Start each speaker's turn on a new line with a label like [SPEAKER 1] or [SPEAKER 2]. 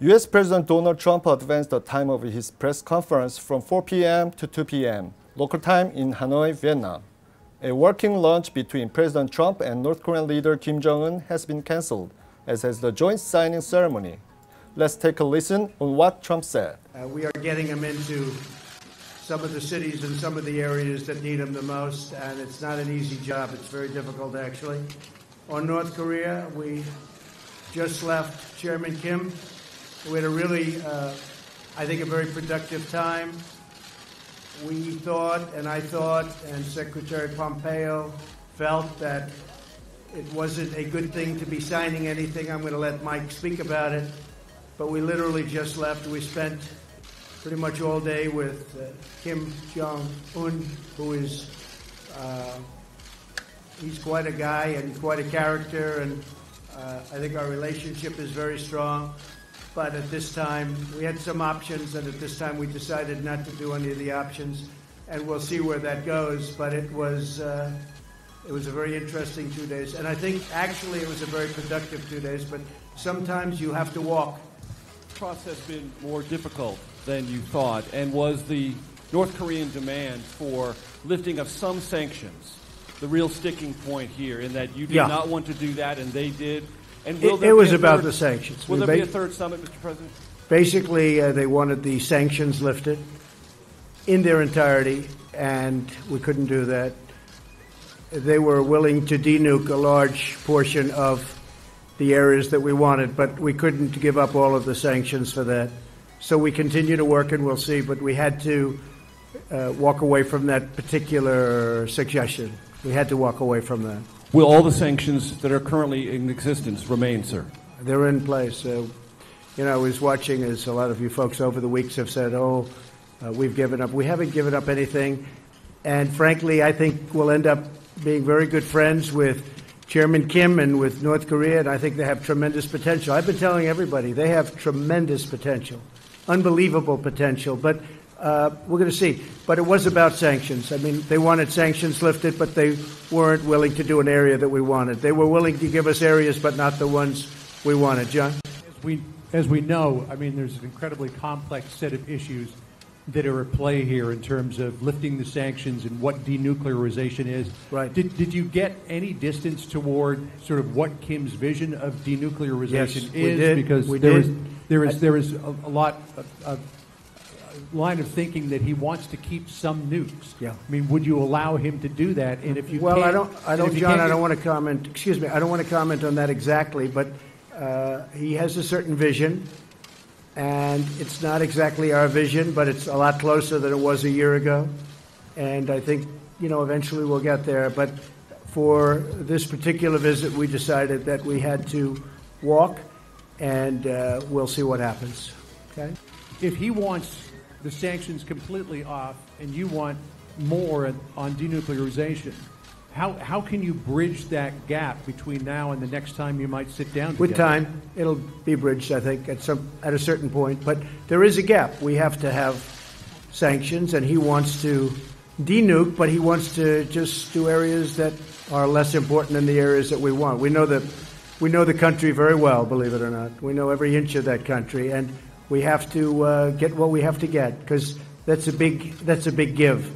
[SPEAKER 1] U.S. President Donald Trump advanced the time of his press conference from 4 p.m. to 2 p.m. local time in Hanoi, Vietnam. A working lunch between President Trump and North Korean leader Kim Jong-un has been canceled, as has the joint signing ceremony. Let's take a listen on what Trump said.
[SPEAKER 2] We are getting them into some of the cities and some of the areas that need them the most, and it's not an easy job. It's very difficult, actually. On North Korea, we just left Chairman Kim. We had a really, I think, a very productive time. We thought, and I thought, and Secretary Pompeo felt that it wasn't a good thing to be signing anything. I'm going to let Mike speak about it. But we literally just left. We spent pretty much all day with Kim Jong-un, who is, he's quite a guy and quite a character, and I think our relationship is very strong. But at this time, we had some options, and at this time we decided not to do any of the options, and we'll see where that goes. But it was a very interesting 2 days, and I think actually it was a very productive 2 days, but sometimes you have to walk.
[SPEAKER 3] The process been more difficult than you thought, and was the North Korean demand for lifting of some sanctions the real sticking point here, in that you did not want to do that and they did? And
[SPEAKER 2] it was about the sanctions.
[SPEAKER 3] Will there be a third summit, Mr. President?
[SPEAKER 2] Basically, they wanted the sanctions lifted in their entirety, and we couldn't do that. They were willing to denuke a large portion of the areas that we wanted, but we couldn't give up all of the sanctions for that. So we continue to work, and we'll see, but we had to walk away from that particular suggestion. We had to walk away from that.
[SPEAKER 3] Will all the sanctions that are currently in existence remain, sir?
[SPEAKER 2] They're in place. I was watching, as a lot of you folks over the weeks have said, we've given up. We haven't given up anything. And frankly, I think we'll end up being very good friends with Chairman Kim and with North Korea, and I think they have tremendous potential. I've been telling everybody they have tremendous potential, unbelievable potential. But we're going to see. But it was about sanctions. I mean, they wanted sanctions lifted, but they weren't willing to do an area that we wanted. They were willing to give us areas, but not the ones we wanted. John?
[SPEAKER 4] As we know, I mean, there's an incredibly complex set of issues that are at play here in terms of lifting the sanctions and what denuclearization is.
[SPEAKER 2] Right.
[SPEAKER 4] Did you get any distance toward sort of what Kim's vision of denuclearization is?
[SPEAKER 2] We did.
[SPEAKER 4] Because there is a lot of line of thinking that he wants to keep some nukes.
[SPEAKER 2] Yeah.
[SPEAKER 4] I mean, would you allow him to do that? And if you
[SPEAKER 2] Well, I don't, John. I don't want to comment. Excuse me. I don't want to comment on that exactly, but he has a certain vision, and it's not exactly our vision, but it's a lot closer than it was a year ago. And I think, eventually we'll get there. But for this particular visit, we decided that we had to walk, and we'll see what happens. Okay?
[SPEAKER 4] If he wants the sanctions completely off and you want more on denuclearization, how can you bridge that gap between now and the next time you might sit down together?
[SPEAKER 2] With time, it'll be bridged, I think, at a certain point. But there is a gap. We have to have sanctions, and he wants to denuke, but he wants to just do areas that are less important than the areas that we want. We know the country very well, believe it or not. We know every inch of that country, and we have to get what we have to get, because that's a big give.